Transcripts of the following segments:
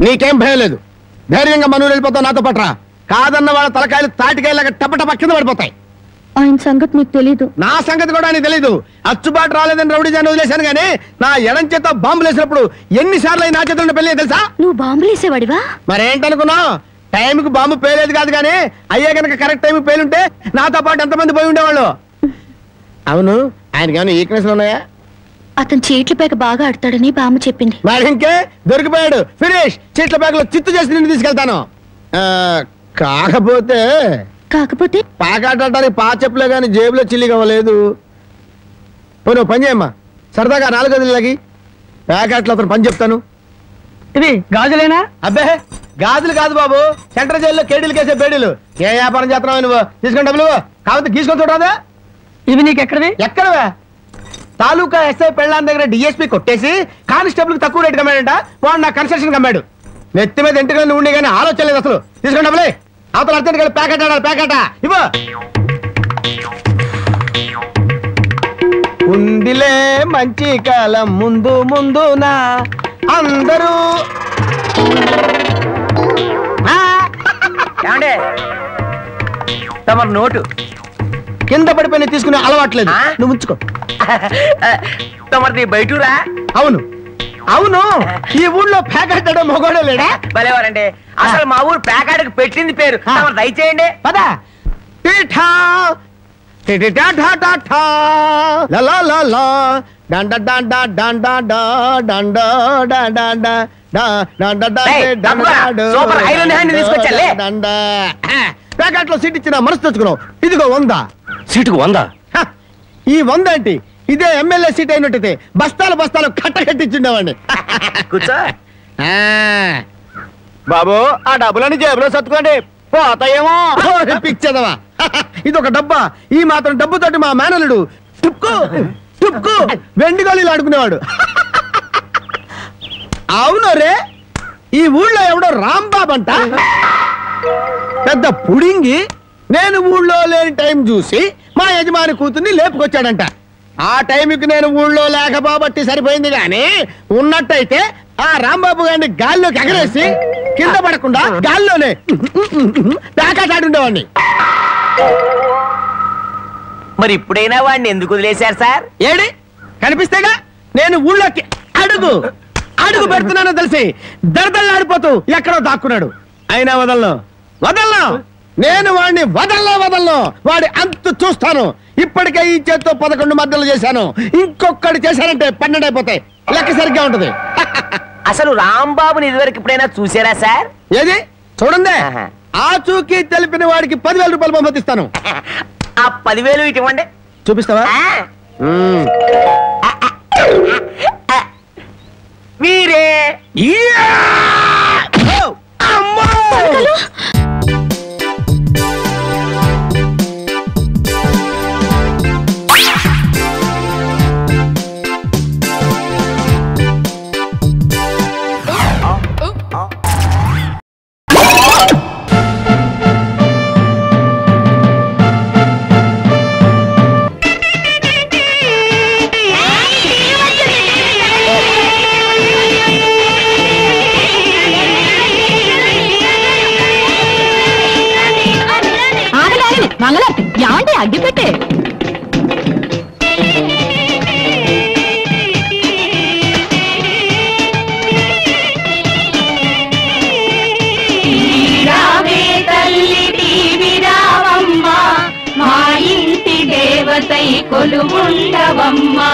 నీకేం భయం లేదు, ధైర్యంగా మనూరు వెళ్ళిపోతావు, నాతో పట్రా. కాదన్న వాళ్ళ తలకాయలు తాటికాయలాగా టపటప కింద పడిపోతాయి. ఆయన సంగతి నీకు తెలీదు. నా సంగతి కూడా నీకు తెలీదు. అచ్చుబాటు రాలేదని రౌడీ జాన్ని వదిలేశాను గానీ నా ఎడం చేత బాంబులు వేసినప్పుడు ఎన్నిసార్లు నా చేతుల్లో పెళ్ళి తెలుసా? నువ్వు బాంబులు వేసేవాడివా? మరేంటనుకున్నావు? టైంకి బాంబు పేలేదు కాదు కానీ అయ్యే కనుక కరెక్ట్ టైంకి పేలుంటే నాతో పాటు ఎంతమంది పోయి ఉండేవాళ్ళు. అవును, ఆయనకి ఏమైనా ఈక్నెస్లు ఉన్నాయా? అతను చీట్ల పేక బాగా ఆడతాడని బామ్మ చెప్పింది. మరి ఇంకే దొరికిపోయాడు, ఫినిష్. చీట్ల పేకలో చిత్తు చేసి నిన్ను తీసుకెళ్తాను. కాకపోతే పాకాటానికి పా చెప్పులే గాని జేబులో చిల్లి కావలేదు. పోను పని చేయమ్మా, సరదాగా 4 గదులకి ప్యాకెట్లు అతను పని చెప్తాను. ఇది గాజులేనా? అబ్బే గాజులు కాదు బాబు, సెంట్రల్ జైల్లో కేడీలు కేసే బేడీలు. ఏ వ్యాపారం చేస్తున్నావు నువ్వు? తీసుకుని డబ్బులు కాకపోతే గీసుకొని చూడరాదా? ఇవి నీకు ఎక్కడవి? ఎక్కడవే? తాలూకా ఎస్ఐ పెళ్ళాన్ దగ్గర డిఎస్పీ కొట్టేసి కానిస్టేబుల్ కు తక్కువ రేటు కమ్మాడంట. వాడు నా కన్స్ట్రక్షన్ కమ్మాడు. నెత్తి మీద ఎంటికలు ఉండి కానీ ఆలోచన లేదు అసలు. తీసుకుని డబ్బులే. అవతల అర్జెంట్ కలిసి ప్యాకెట్ ఆడాలి. ప్యాకెట్ ఇవ్వు. ఉందిలే మంచి కాలం ముందు ముందునా అందరూ. తమరు నోటు కింద పడిపోయిన తీసుకునే అలవాట్లేదు. నువ్వు ఉంచుకో. తమరిది బయటూరా? అవును అవును, ఈ ఊళ్ళో ప్యాకెట్ మొగోడే లేడా? భలేవారండి. అసలు మా ఊరు ప్యాకెట్కి పెట్టింది పేరు. దయచేయండి. పదా. ప్యాకెట్ లో సీట్ ఇచ్చిన మనసు తెచ్చుకున్నావు. ఇదిగో 100. సీటుకు 100? ఈ 100 ఏంటి? ఇదే ఎమ్మెల్యే సీట్ అయినట్టయితే బస్తాలు బస్తాలు కట్టకట్టించుండేవాడిని. కూర్చో బాబు, ఆ డబ్బులని జేబులో సత్తుకోండి, పోతాయేమో. పిచ్చదవా, ఇది ఒక డబ్బా. ఈ మాత్రం డబ్బుతోటి మా మేనలుడు టుక్కు టుక్కు వెండి గోళీలు ఆడుకునేవాడు. అవును రే, ఈ ఊళ్ళో ఎవడో రాంబాబు అంట పెద్ద పుడింగి. నేను ఊళ్ళో లేని టైం చూసి మా యజమాని కూతుర్ని లేపుకొచ్చాడంట. ఆ టైంకి నేను ఊళ్ళో లేకపోబట్టి సరిపోయింది గాని ఉన్నట్టయితే ఆ రాంబాబు గారిని గాల్లోకి ఎగరేసి కింద పడకుండా గాల్లోనే ప్యాకెట్ ఆడుండేవాడిని. మరి ఇప్పుడైనా వాడిని ఎందుకు వదిలేశారు సార్? ఏడి కనిపిస్తేగా నేను ఊళ్ళోకి అడుగు అడుగు పెడుతున్నానో తెలిసి దడదళ్ళాడిపోతూ ఎక్కడో దాక్కున్నాడు. అయినా వదలను వదలను, నేను వాడిని వదలను. వాడి అంతు చూస్తాను. ఇప్పటికే ఈ చేత్తో 11 మద్దలు చేశాను. ఇంకొకటి చేశానంటే 12 అయిపోతాయి. లెక్క సరిగ్గా ఉంటది. అసలు రాంబాబుని ఇదివరకు ఎప్పుడైనా చూసారా సార్? ఏది చూడండి, ఆ చూకి తెలిపిన వాడికి 10,000 రూపాయలు పంపిస్తాను. ఆ 10,000 ఇటు ఇవ్వండి. చూపిస్తావా? మీరే మంగళారతి యాంటి అడ్డు పెట్టే. మా ఇంటి దేవతై కొలువుండవమ్మా.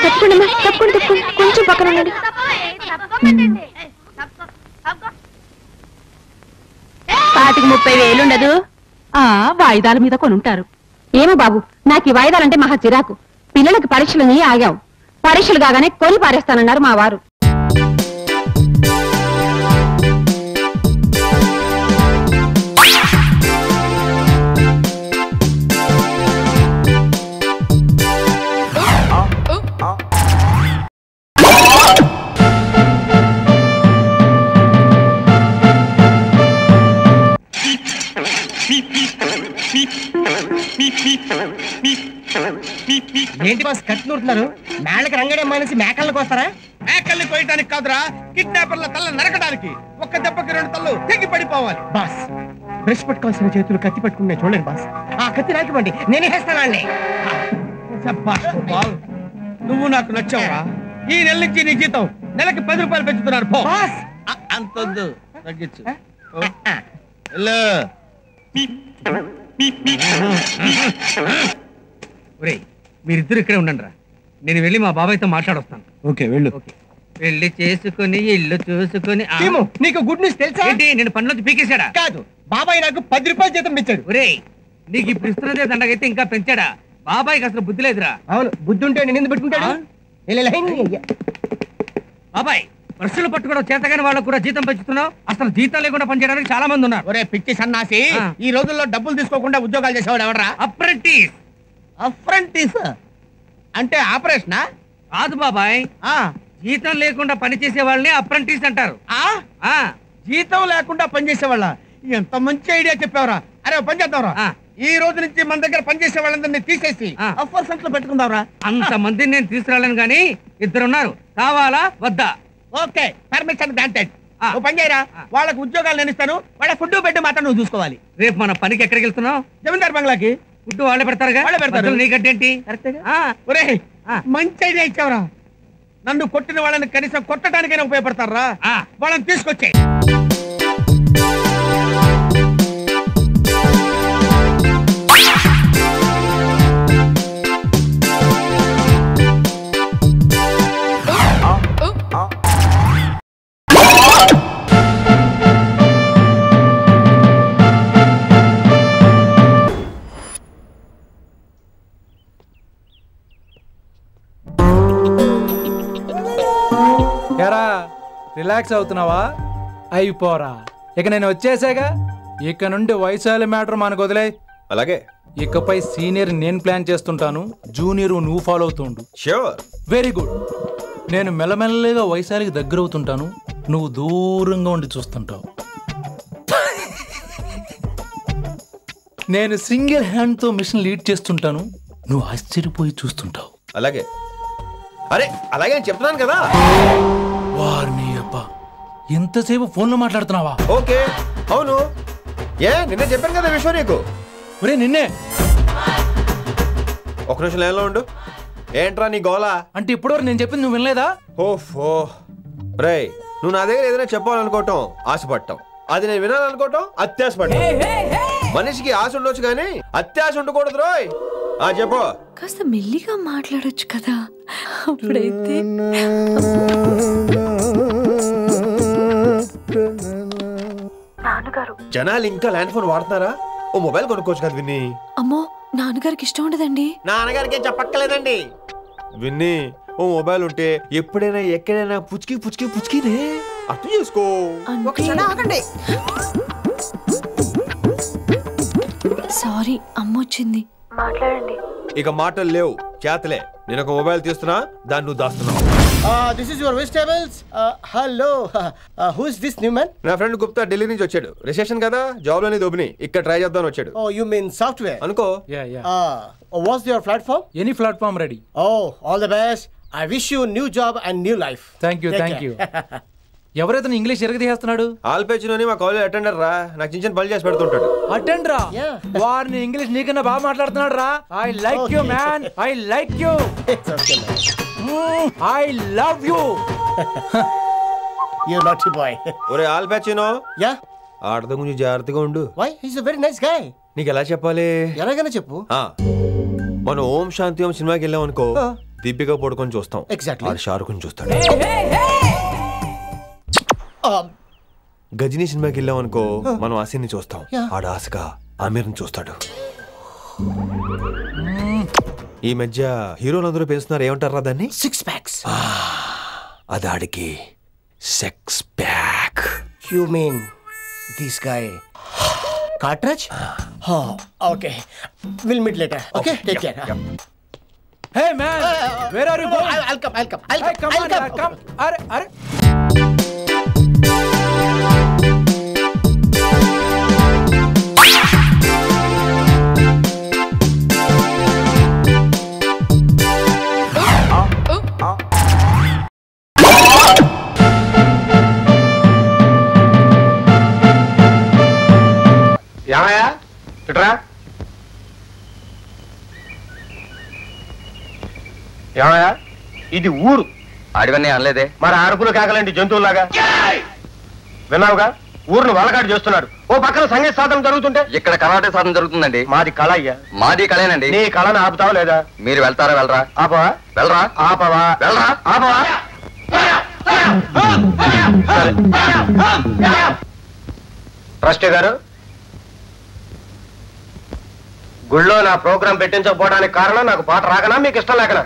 తప్పకుండా తప్పకుండా కొంచెం పక్కన ఉండండి. 30,000 ఉండదు. వాయిదాల మీద కొనుంటారు. ఏమో బాబు, నాకు ఈ వాయిదాలంటే మహా చిరాకు. పిల్లలకి పరీక్షలని ఆగాం. పరీక్షలు కాగానే కొని పారేస్తానన్నారు మా వారు. ఏంటి బాస్ కత్తి నూరుతున్నారు? మేళ్ళకి రంగడే మానేసి మేకల్ని కోస్తారా? మేకల్ని కోయటానికి కాదురా, కిడ్నాపర్ల తల్ల నరకడానికి. ఒక్క దెబ్బకి 2 తల్లు తెగి పడిపోవాలి. బాస్ బ్రష్ పట్టుకోవాల్సిన చేతులు కత్తి పట్టుకునే చూడండి బాస్. ఆ కత్తి నాకివ్వండి, నేనే వేస్తానండి. నువ్వు నాకు నచ్చావురా. ఈ నెల నుంచి నీ జీతం నెలకి 10 రూపాయలు పెంచుతున్నారు. అంతొద్దు, తగ్గించు. మీరిద్దరు ఇక్కడే ఉండండి రా, నేను వెళ్ళి మా బాబాయ్తో మాట్లాడొస్తాను. ఓకే వెళ్ళు. పెళ్లి చేసుకుని ఇల్లు చూసుకుని. నీకు గుడ్ న్యూస్ తెలుసా? ఏంటి, నేను పనిలోంచి పీకేశాడా? కాదు, బాబాయ్ నాకు 10 రూపాయలు జీతం ఇచ్చాడు. ఒరేయ్, నీకు ఇప్పుడు ఇస్తున్నదే దండగైతే ఇంకా పెంచాడా? బాబాయ్కి అసలు బుద్ధి లేదురా. అవును, బుద్ధి ఉంటే నేను ఎందుకు పెట్టుకుంటాడు? బాబాయ్, వర్షాలు పట్టుకోవడం చేతగాని వాళ్ళకు కూడా జీతం పెంచుతున్నావు. అసలు జీతం లేకుండా పనిచేయడానికి చాలా మంది ఉన్నారు. ఒరే పిచ్చి సన్నాసి, ఈ రోజుల్లో డబ్బులు తీసుకోకుండా ఉద్యోగాలు చేసేవాడు ఎవడరా? అప్రెంటిస్. అప్రెంటిస్ అంటే ఆపరేషనా? కాదు బాబాయ్, జీతం లేకుండా పనిచేసే వాళ్ళని అప్రెంటిస్ అంటారు. జీతం లేకుండా పనిచేసేవాళ్ళ? ఎంత మంచి ఐడియా చెప్పావరా. అరే పని చేద్దాంరా, ఈ రోజు నుంచి మన దగ్గర పనిచేసే వాళ్ళందరినీ తీసేసి అఫర్సెంట్ లో పెట్టుకుందాంరా. అంత మందిని నేను తీసుకురాలేను గానీ 2 ఉన్నారు, కావాలా వద్దా? Okay, permission granted. పని చేయరా, వాళ్ళకి ఉద్యోగాలు నేను ఇస్తాను. వాళ్ళ ఫుడ్ బెడ్ మాత్రం నువ్వు చూసుకోవాలి. రేపు మన పనికి ఎక్కడికి వెళ్తున్నావు? జమీందార్ బంగ్లాకి. ఫుడ్ వాళ్ళే పెడతారుగా? వాళ్ళే పెడతారు. నీకంటేంటి? ఒరే మంచి ఐడియా ఇచ్చావరా. నన్ను కొట్టిన వాళ్ళని కనీసం కొట్టడానికైనా ఉపయోగపడతారా? వాళ్ళని తీసుకొచ్చాయి. రిలాక్స్ అవుతున్నావా? అయిపోరా, ఇక నేను వచ్చేసాగా. ఇక నుండి వయసాల మ్యాటర్ మనకు వదిలే. అలాగే. ఇకపై సీనియర్ నేను ప్లాన్ చేస్తుంటాను, జూనియర్ నువ్వు ఫాలో అవుతుండు. ష్యూర్. Very good. నేను మెల్లమెల్లగా వయసాలికి దగ్గర అవుతుంటాను, నువ్వు దూరంగా ఉండి చూస్తుంటావు. నేను సింగిల్ హ్యాండ్ తో మిషన్ లీడ్ చేస్తుంటాను, నువ్వు ఆశ్చర్యపోయి చూస్తుంటావు. అలాగే. అరే అలాగే చెప్తున్నాను కదా. వారిని అబ్బా, ఎంతసేపు ఫోన్లో మాట్లాడుతున్నావా? ఓకే, అవును. నిన్నే చెప్పాను కదా విశ్వ నీకు. ఒరే నిన్నే. ఒక నిమిషం లైన్లో ఉండు. ఏంట్రా నీ గోలా? అంటే ఇప్పటివరకు నేను చెప్పింది నువ్వు వినలేదా? ఓఫో రేయ్, నువ్వు నా దగ్గర ఏదైనా చెప్పాలనుకోవటం ఆశపడటం, అది నేను వినాలనుకోవటం అత్యాశపడటం. మనిషికి ఆశ ఉండొచ్చు కానీ అత్యాశ ఉండకూడదు రోయ్. చెప్పు. కాస్త మెల్లిగా మాట్లాడొచ్చు కదా. అప్పుడైతే నాన్నగారు జనాలు ఇంకా ల్యాండ్ ఫోన్ వాడుతున్నారా? ఓ మొబైల్ కొనుక్కోవచ్చు కదా విన్ని. అమ్మో, నాన్నగారికి ఇష్టం ఉండదండి. నాన్నగారికి చెప్పక్కలేదండి. విన్ని, ఓ మొబైల్ ఉంటే ఎప్పుడైనా ఎక్కడైనా పుచ్చుకి పుచ్చుకి పుచ్చుకినే అర్థం చేసుకో. సారీ, అమ్మ వచ్చింది. మాట్లాడండి. ఇక మాటలు లేవు, చేతలే. నేను ఒక మొబైల్ తీస్తున్నా, దాన్ని నువ్వు దాస్తున్నావు. This is your vegetables. Hello. Who is this new man? నా ఫ్రెండ్ గుప్తా ఢిల్లీ నుంచి వచ్చాడు. రిసెప్షన్ కదా, జాబ్ లోని దొబ్బిని ఇక్కడ ట్రై చేద్దాం వచ్చాడు. Oh, you mean software? అనుకో. What's your platform? Any platform ready. Oh, all the best. I wish you new job and new life. Thank you, thank you. ఎవరైతే ఇంగ్లీష్ ఎరగదీస్తున్నాడు? ఆల్పేచినోని మా కాలేజ్ అటెండర్ రా, నాకు చిన్న చిన్న పనులు చేసి పెడుతుంటాడు. అటెండరా? వారిని ఇంగ్లీష్ నీకన్నా బాగా మాట్లాడుతున్నాడు రా. I like you man, I like you, I love you. You naughty boy. ఒరే ఆల్పేచినో. Yeah. ఆడత కొంచెం జాగ్రత్తగా ఉండు. Why? He's a very nice guy. నీకు ఎలా చెప్పాలి? ఎలాగైనా చెప్పు. మనం ఓం శాంతి ఓం సినిమాకి వెళ్ళాం అనుకో, దీపిక పడుకొని చూస్తాం. Exactly. షారుఖ్ చూస్తాడు. గజనీ సినిమాకి వెళ్ళాం అనుకో, మనం ఆసిని చూస్తాం. ఆడ ఆశగా ఆమీర్ని చూస్తాడు. ఈ మధ్య హీరోలందరూ పెంచుతున్నారు, ఏమంటారా దాన్ని? 6 packs. అది ఆడికి sex pack. You mean this guy? Cartridge? Okay. We'll meet later. Okay? Take care. Hey man, where are you going? I'll come. Hey, come on, come. Are. ఏమయ్యా ఇట్రా. ఏమయ్యా ఇది ఊరు. అడివన్నీ అనలేదే. మరి అరుపులు కాకలేంటి జంతువులాగా. విన్నావుగా ఊరును వలకాడు చేస్తున్నాడు. ఓ పక్కన సంగీత సాధన జరుగుతుంటే ఇక్కడ కరాటే సాధన జరుగుతుందండి. మాది కళ అయ్యా. మాది కళేనండి. నీ కళను ఆపుతావా లేదా? మీరు వెళ్తారా వెళ్ళరా? ఆపవా? వెళ్ళరా? ఆపవా? వెళ్ళరా? ఆపవా? ట్రస్టీ గారు, గుళ్ళో నా ప్రోగ్రాం పెట్టించకపోవడానికి కారణం నాకు పాట రాకనా మీకు ఇష్టం లేకనా?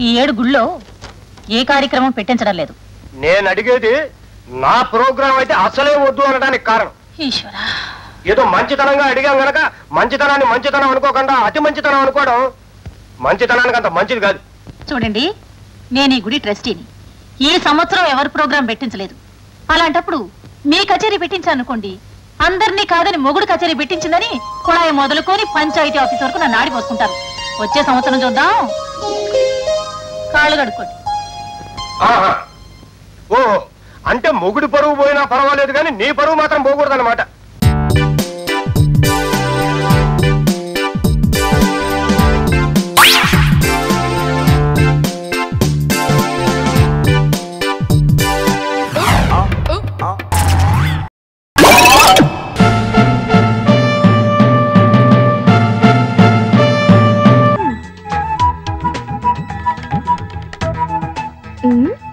ఈ 7 గుళ్ళో ఏ కార్యక్రమం పెట్టించడం లేదు. నేను అడిగేది నా ప్రోగ్రాం అయితే అసలే వద్దు అనడానికి కారణం. ఈశ్వరా, ఏదో మంచితనంగా అడిగాం గనక మంచితనాన్ని మంచితనం అనుకోకుండా అతి మంచితనం అనుకోవడం మంచితనానికి అంత మంచిది కాదు. చూడండి, నేను ఈ గుడి ట్రస్టీని. ఈ సంవత్సరం ఎవరు ప్రోగ్రాం పెట్టించలేదు. అలాంటప్పుడు మీ కచేరీ పెట్టించానుకోండి, అందరినీ కాదని మొగుడు కచేరీ పెట్టించిందని కుళాయి మొదలుకొని పంచాయతీ ఆఫీస్ వరకు నన్ను ఆడిపోసుకుంటారు. వచ్చే సంవత్సరం చూద్దాం. కాళ్ళు కడుక్కోండి. ఓ అంటే మొగుడు పరువు పోయినా పర్వాలేదు కానీ నీ పరువు మాత్రం పోకూడదన్నమాట.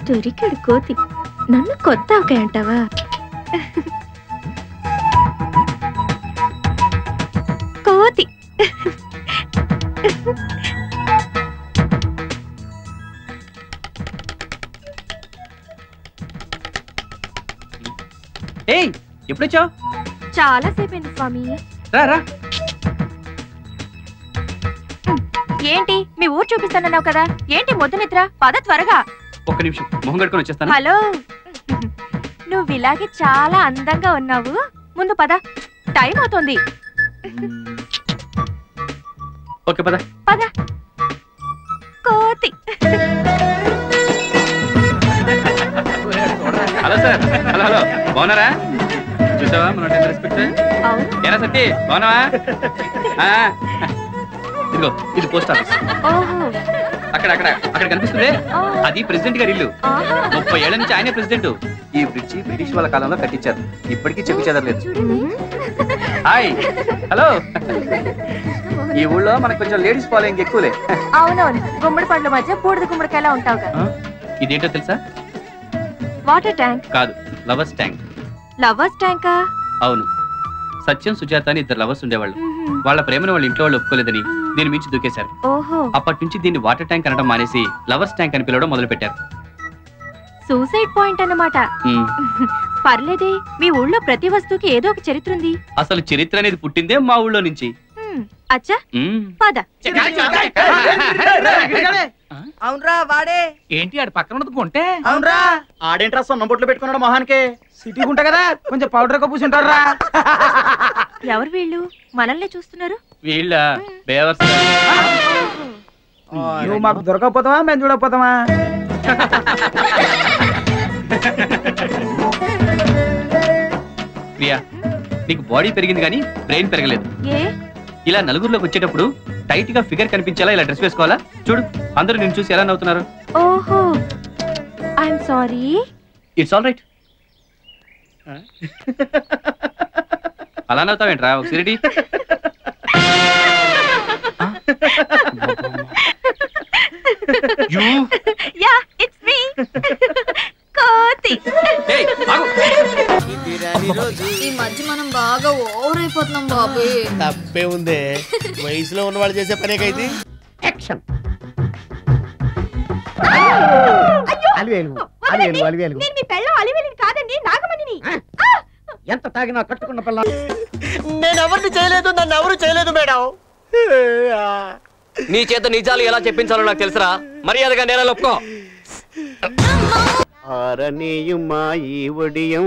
దొరికాడు కోతి. నన్ను కొత్త ఆకాయ అంటావా? కోతి. ఏయ్, ఎప్పుడొచ్చావు? చాలా సేపైంది స్వామి. రా. ఏంటి మీ ఊరు చూపిస్తానన్నావు కదా, ఏంటి మొద్దు నిద్ర? పద త్వరగా. ఒక్క నిమిషం, మొహం కడుకొని వచ్చేస్తాను. హలో, నువ్వు ఇలాగే చాలా అందంగా ఉన్నావు. ముందు పద, టైం అవుతుంది. ఓకే పద. పద. కోతి. Hello sir. హలో బాగున్నారా? చూసావా మన రెస్పెక్ట్. ఏనా సత్తి బాగున్నావా? ఇదిగో ఇది పోస్ట్ ఆఫీస్. అక్కడ కనిపిస్తుంది, అది ప్రెసిడెంట్ గారి ఇల్లు. 30 ఏళ్ల నుంచి ఆయనే ప్రెసిడెంట్. ఈ బ్రిడ్జి బ్రిటిష్ వాళ్ళ కాలంలో కట్టించారు. ఇప్పటికీ చెప్పి చెదరలేదు. హాయ్. హలో. ఈ ఊళ్ళో మనకు కొంచెం లేడీస్ ఫాలోయింగ్ ఎక్కువలే. అవునవును, గుమ్మడి పండ్ల మధ్య బూడిద గుమ్మడికాయలా ఉంటావుగా. ఇదేంటో తెలుసా? వాటర్ ట్యాంక్ కాదు, లవర్స్ ట్యాంక్. లవర్స్ ట్యాంకా? అవును. సత్యం సుజాత అని 2 లవర్స్ ఉండేవాళ్ళు. వాళ్ళ ప్రేమను వాళ్ళ ఇంట్లో వాళ్ళు ఒప్పుకోలేదని దీని మించి దూకేశారు. అప్పటి నుంచి దీన్ని వాటర్ ట్యాంక్ అనడం మానేసి లవర్స్ ట్యాంక్ అని పిలవడం మొదలు పెట్టారు. సూసైడ్ పాయింట్ అన్నమాట. పర్లేదే, మీ ఊళ్ళో ప్రతి వస్తువుకి ఏదో ఒక చరిత్ర ఉంది. అసలు చరిత్ర అనేది పుట్టిందే మా ఊళ్ళో నుంచి. అచ్చా, పద. అవునరా వాడే. ఏంటి ఆడు పక్కన ఉన్నది కొంటే? అవునరా ఆడేంట్రా సొన్న బొట్లు పెట్టుకున్నాడు మొహానికి. సిటీ గుంట కదా, కొంచెం పౌడర్ ఎక్కువ పూసుంటారా. ఎవరు వీళ్ళు? మనల్ని చూస్తున్నారు. వీళ్ళ బేవర్స్. నువ్వు మాకు దొరకకపోతావా, మేము చూడకపోతావా? ప్రియా, నీకు బాడీ పెరిగింది కానీ బ్రెయిన్ పెరగలేదు. ఇలా నలుగురిలోకి వచ్చేటప్పుడు టైట్ గా ఫిగర్ కనిపించేలా ఇలా డ్రెస్ వేసుకోవాలా? చూడు, అందరూ నిన్ను చూసి ఎలా నవ్వుతున్నారు. ఓహో, I'm sorry. It's all right. అలా నవ్వుతావేంట్రా? ఒక సిరిడి. Yeah, it's me. కోతి. ఈ మధ్య మనం బాగా ఓవర్ అయిపోతున్నాం బాబు. తప్పే ఉందే, వయసులో ఉన్న వాళ్ళు చేసే పనేకైతే. యాక్షన్. నేను మీ పెళ్ళం అలివేలిని కాదండి, నాగమణిని. ఎంత తాగినా కట్టుకున్న పిల్ల. నేను ఎవరిని చేయలేదు, నన్ను ఎవరు చేయలేదు మేడం. నీ చేత నిజాలు ఎలా చెప్పించాలో నాకు తెలుసురా. మర్యాదగా నేల ఒప్పుకో. ఆరనీయుమా ఈ ఒడియం